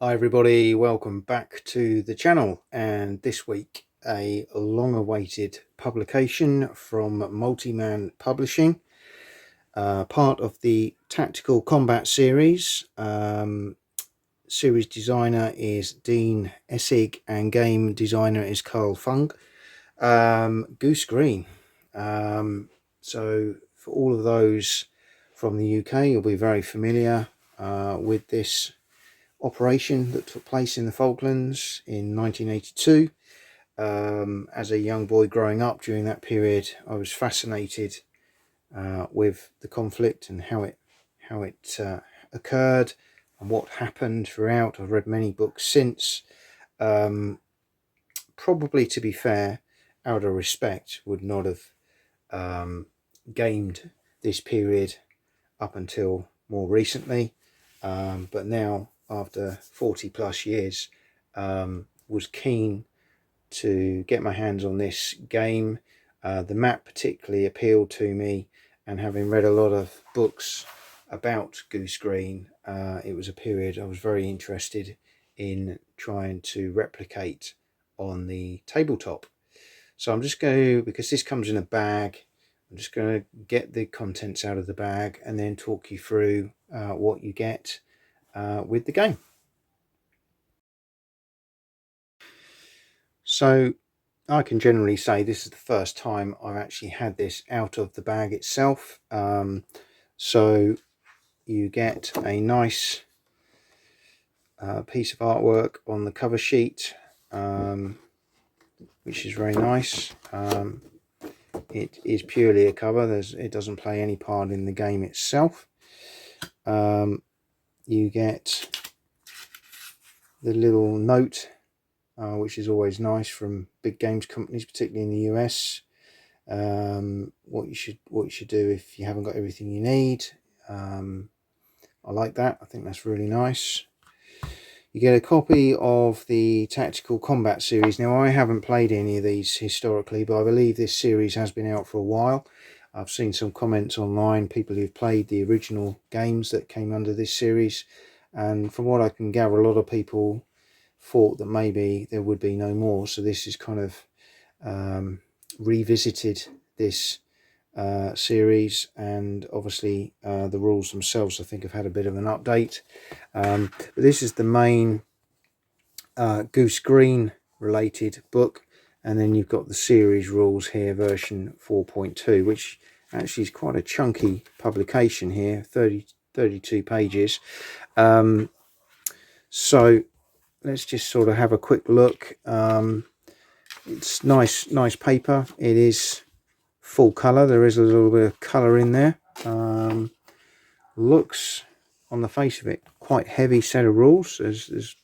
Hi everybody, welcome back to the channel, and this week a long-awaited publication from Multi-Man Publishing, part of the Tactical Combat series. Series designer is Dean Essig and game designer is Carl Fung. Goose Green. So for all of those from the UK, you'll be very familiar with this operation that took place in the Falklands in 1982. As a young boy growing up during that period, I was fascinated with the conflict and how it occurred and what happened throughout. I've read many books since. Probably, to be fair, out of respect, would not have gamed this period up until more recently, but now, after 40 plus years, was keen to get my hands on this game. The map particularly appealed to me, and having read a lot of books about Goose Green, it was a period I was very interested in trying to replicate on the tabletop. So I'm just going to, because this comes in a bag, I'm just going to get the contents out of the bag and then talk you through what you get with the game. So I can generally say this is the first time I've actually had this out of the bag itself. So you get a nice piece of artwork on the cover sheet, which is very nice. It is purely a cover. It doesn't play any part in the game itself. You get the little note, which is always nice from big games companies, particularly in the US. What you should do if you haven't got everything you need. I like that. I think that's really nice. You get a copy of the Tactical Combat series. Now, I haven't played any of these historically, but I believe this series has been out for a while. I've seen some comments online, people who've played the original games that came under this series, and from what I can gather, a lot of people thought that maybe there would be no more. So this is kind of revisited this series, and obviously the rules themselves I think have had a bit of an update, but this is the main Goose Green related book, and then you've got the series rules here, version 4.2, which actually is quite a chunky publication here, 32 pages. So let's just sort of have a quick look. It's nice paper. It is full color. There is a little bit of color in there. Looks on the face of it quite heavy set of rules. There's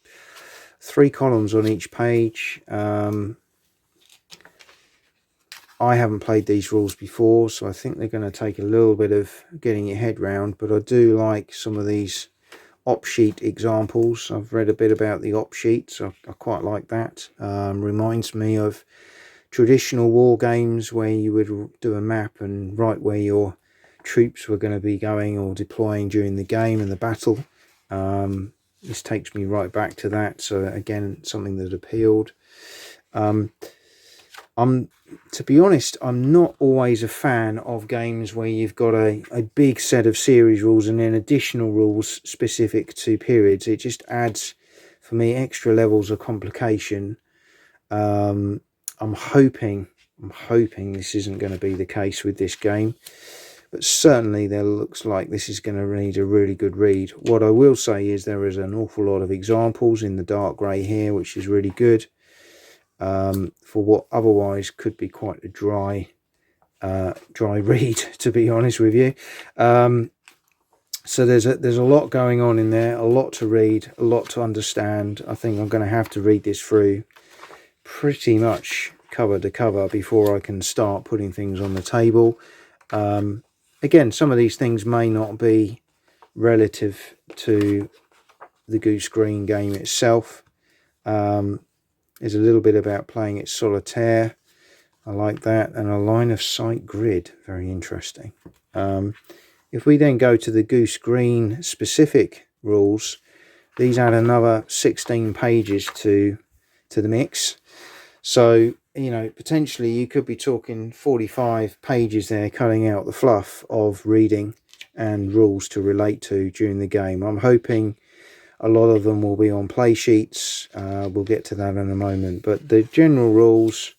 3 columns on each page. I haven't played these rules before, so I think they're going to take a little bit of getting your head round, but I do like some of these op sheet examples. I've read a bit about the op sheets. I quite like that. Reminds me of traditional war games where you would do a map and write where your troops were going to be going or deploying during the game and the battle. This takes me right back to that, so again, something that appealed. To be honest, I'm not always a fan of games where you've got a big set of series rules and then additional rules specific to periods. It just adds, for me, extra levels of complication. I'm hoping this isn't going to be the case with this game, but certainly there looks like this is going to need a really good read. What I will say is there is an awful lot of examples in the dark grey here, which is really good. For what otherwise could be quite a dry read, to be honest with you. So there's a lot going on in there, a lot to read, a lot to understand. I think I'm going to have to read this through pretty much cover to cover before I can start putting things on the table. Again, some of these things may not be relative to the Goose Green game itself. There's a little bit about playing it solitaire. I like that. And a line of sight grid. Very interesting. If we then go to the Goose Green specific rules, these add another 16 pages to the mix. So, you know, potentially you could be talking 45 pages there, cutting out the fluff of reading and rules to relate to during the game. I'm hoping a lot of them will be on play sheets. We'll get to that in a moment. But the general rules,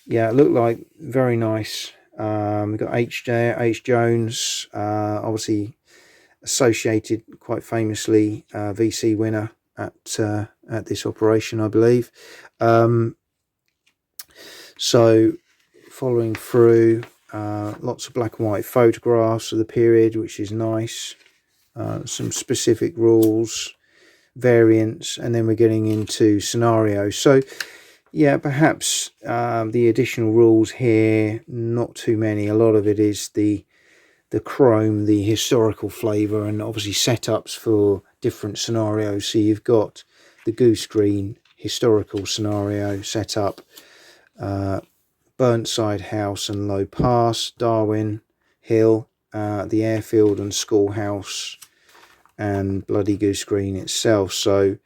yeah, look like very nice. We've got H there, H Jones, obviously associated quite famously, VC winner at this operation, I believe. So following through, lots of black and white photographs of the period, which is nice. Some specific rules, variants, and then we're getting into scenarios. So yeah, perhaps the additional rules here, not too many. A lot of it is the chrome, the historical flavour, and obviously setups for different scenarios. So you've got the Goose Green historical scenario setup, Burnside House and Low Pass, Darwin Hill, the airfield and schoolhouse, and Bloody Goose Green itself. So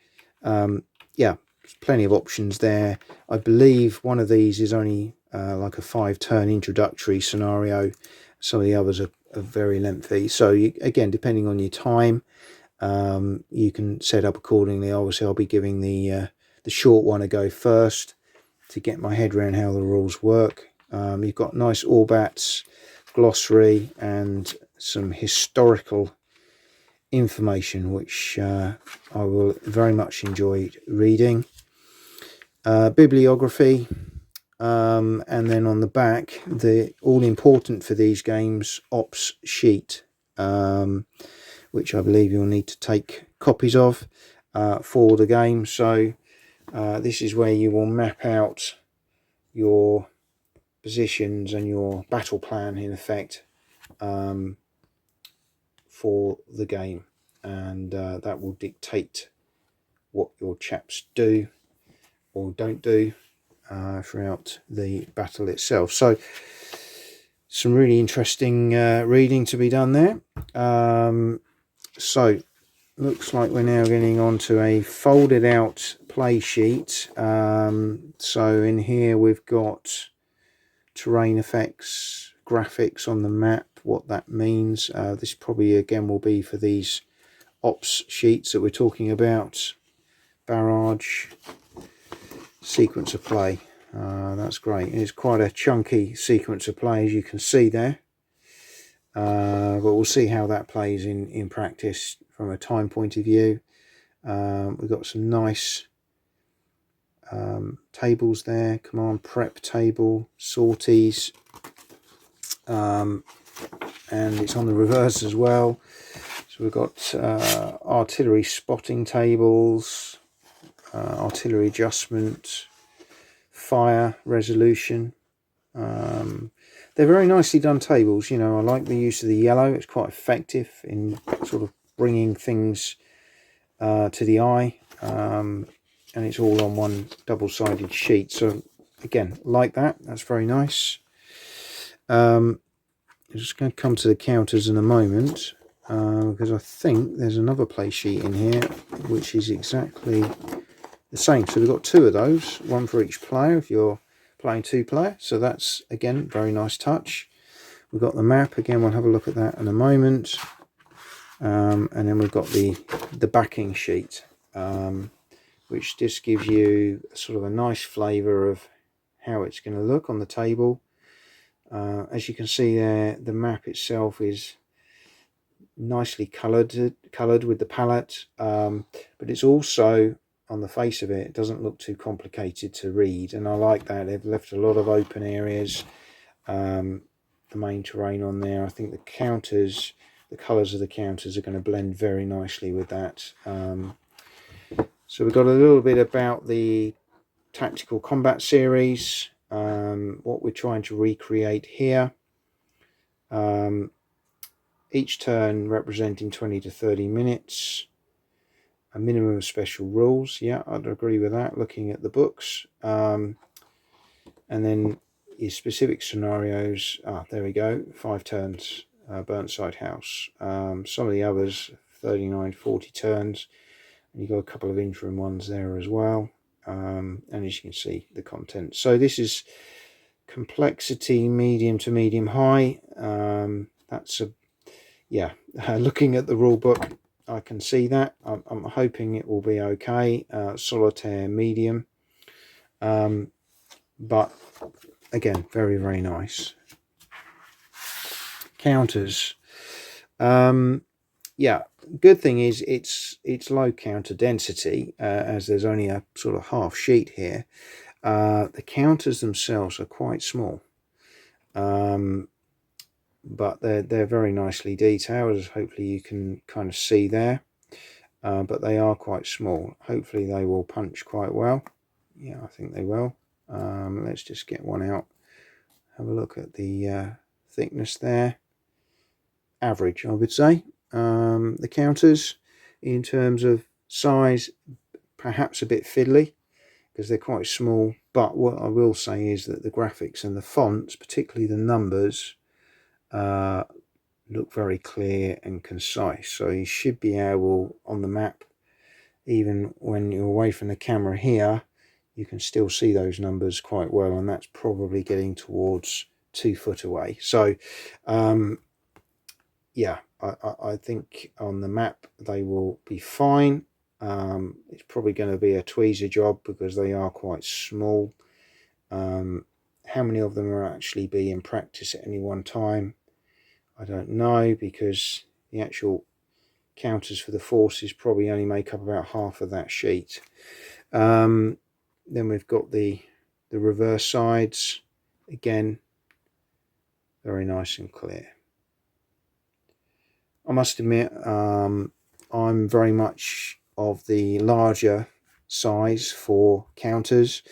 yeah, plenty of options there. I believe one of these is only like a 5-turn introductory scenario. Some of the others are very lengthy. So you, again, depending on your time, you can set up accordingly. Obviously, I'll be giving the short one a go first to get my head around how the rules work. You've got nice Orbats, glossary, and some historical information, which I will very much enjoy reading. Bibliography, and then on the back, the all important for these games ops sheet, which I believe you'll need to take copies of for the game. So this is where you will map out your positions and your battle plan, in effect, for the game, and that will dictate what your chaps do or don't do throughout the battle itself. So some really interesting reading to be done there. So looks like we're now getting onto a folded out play sheet. So in here we've got terrain effects, graphics on the map, what that means. This probably again will be for these ops sheets that we're talking about. Barrage, sequence of play. That's great. It's quite a chunky sequence of play, as you can see there. But we'll see how that plays in practice from a time point of view. We've got some nice tables there, command prep table, sorties, and it's on the reverse as well. So we've got artillery spotting tables, artillery adjustment, fire resolution. They're very nicely done tables. You know, I like the use of the yellow. It's quite effective in sort of bringing things to the eye, and it's all on one double-sided sheet. So again, like that. That's very nice. I'm just going to come to the counters in a moment, because I think there's another play sheet in here which is exactly the same. So we've got 2 of those, one for each player if you're playing 2-player. So that's again very nice touch. We've got the map again. We'll have a look at that in a moment, and then we've got the backing sheet, which just gives you sort of a nice flavour of how it's going to look on the table. As you can see there, the map itself is nicely coloured with the palette, but it's also, on the face of it, it doesn't look too complicated to read, and I like that. They've left a lot of open areas, the main terrain on there. I think the counters, the colours of the counters are going to blend very nicely with that. So we've got a little bit about the tactical combat series, what we're trying to recreate here. Each turn representing 20 to 30 minutes. A minimum of special rules. Yeah, I'd agree with that, looking at the books. And then your specific scenarios. There we go. 5 turns. Burnside House. Some of the others, 39, 40 turns. And you've got a couple of interim ones there as well. And as you can see, the content. So this is complexity medium to medium high. That's a, yeah, looking at the rule book, I can see that. I'm hoping it will be okay. Solitaire medium. But again, very, very nice. Counters. Yeah, good thing is it's low counter density, as there's only a sort of half sheet here. The counters themselves are quite small, but they're very nicely detailed, as hopefully you can kind of see there. But they are quite small. Hopefully they will punch quite well. Yeah, I think they will. Let's just get one out. Have a look at the thickness there. Average, I would say. The counters, in terms of size, perhaps a bit fiddly because they're quite small, but what I will say is that the graphics and the fonts, particularly the numbers, look very clear and concise. So you should be able, on the map, even when you're away from the camera here, you can still see those numbers quite well, and that's probably getting towards 2 foot away. So yeah, I think on the map they will be fine. It's probably going to be a tweezer job because they are quite small. How many of them are actually be in practice at any one time, I don't know, because the actual counters for the forces probably only make up about half of that sheet. Then we've got the reverse sides, again, very nice and clear. I must admit, I'm very much of the larger size for counters,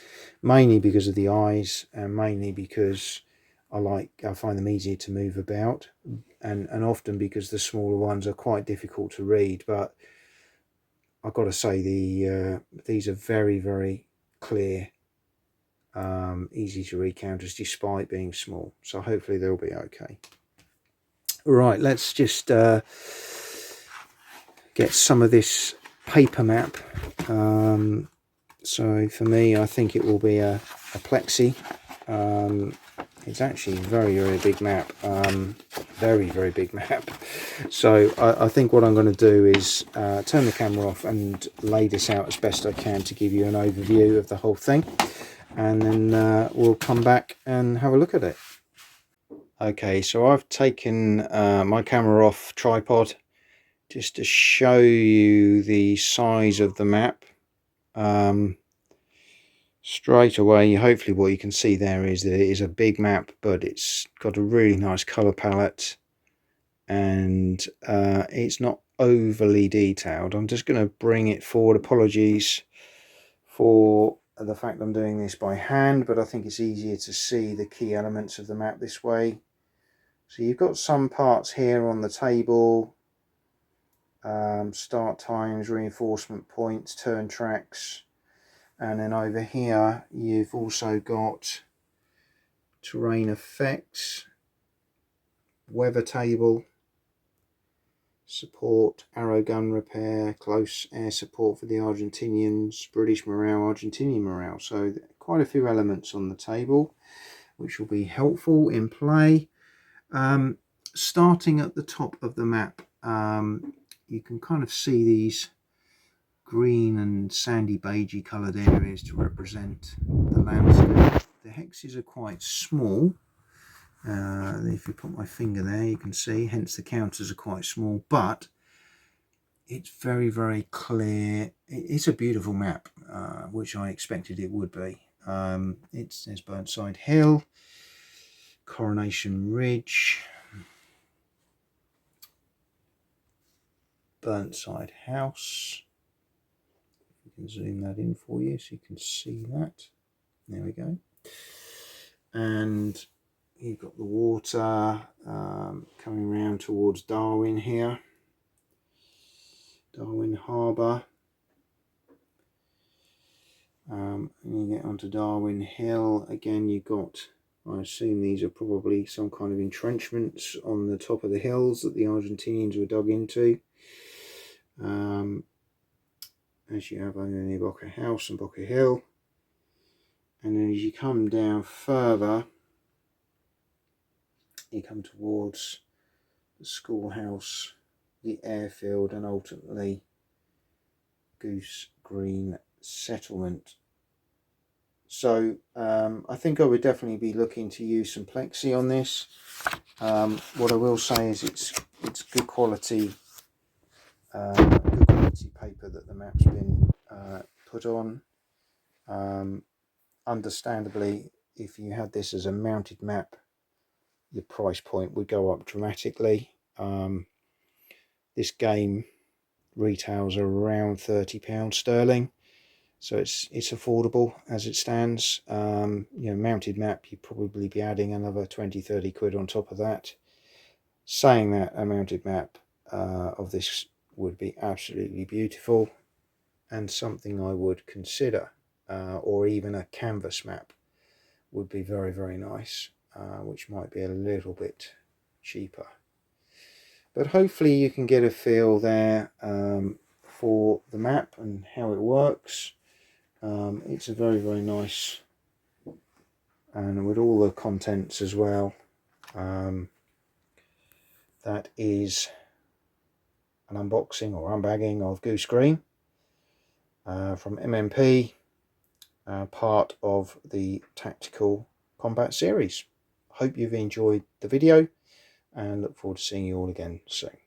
mainly because of the eyes and mainly because I find them easier to move about, and often because the smaller ones are quite difficult to read. But I've got to say these are very, very clear, easy to read counters despite being small, so hopefully they'll be okay. Right, let's just get some of this paper map. So for me, I think it will be a plexi. It's actually a very, very big map. Very, very big map. So I think what I'm going to do is turn the camera off and lay this out as best I can to give you an overview of the whole thing. And then we'll come back and have a look at it. Okay, so I've taken my camera off tripod just to show you the size of the map. Straight away, hopefully what you can see there is that it is a big map, but it's got a really nice colour palette, and it's not overly detailed. I'm just going to bring it forward. Apologies for the fact I'm doing this by hand, but I think it's easier to see the key elements of the map this way. So you've got some parts here on the table, start times, reinforcement points, turn tracks, and then over here you've also got terrain effects, weather table, support, arrow gun repair, close air support for the Argentinians, British morale, Argentinian morale. So quite a few elements on the table which will be helpful in play. Starting at the top of the map, you can kind of see these green and sandy beigey coloured areas to represent the landscape. The hexes are quite small. If you put my finger there, you can see, hence the counters are quite small, but it's very, very clear. It's a beautiful map, which I expected it would be. There's Burnside Hill, Coronation Ridge, Burnside House. You can zoom that in for you so you can see that. There we go. And you've got the water coming round towards Darwin here, Darwin Harbour. And you get onto Darwin Hill. Again, you've got, I assume these are probably some kind of entrenchments on the top of the hills that the Argentinians were dug into. as you have only Bocker House and Bocker Hill. And then as you come down further, you come towards the schoolhouse, the airfield, and ultimately Goose Green settlement. So I think I would definitely be looking to use some plexi on this. What I will say is it's good quality paper that the map's been put on. Understandably, if you had this as a mounted map, the price point would go up dramatically. This game retails around £30 sterling, so it's affordable as it stands. You know, mounted map, you'd probably be adding another 20-30 quid on top of that. Saying that, a mounted map of this would be absolutely beautiful and something I would consider, or even a canvas map would be very, very nice, which might be a little bit cheaper. But hopefully you can get a feel there for the map and how it works. It's a very, very nice, and with all the contents as well. That is an unboxing or unbagging of Goose Green from MMP, part of the Tactical Combat series. Hope you've enjoyed the video and look forward to seeing you all again soon.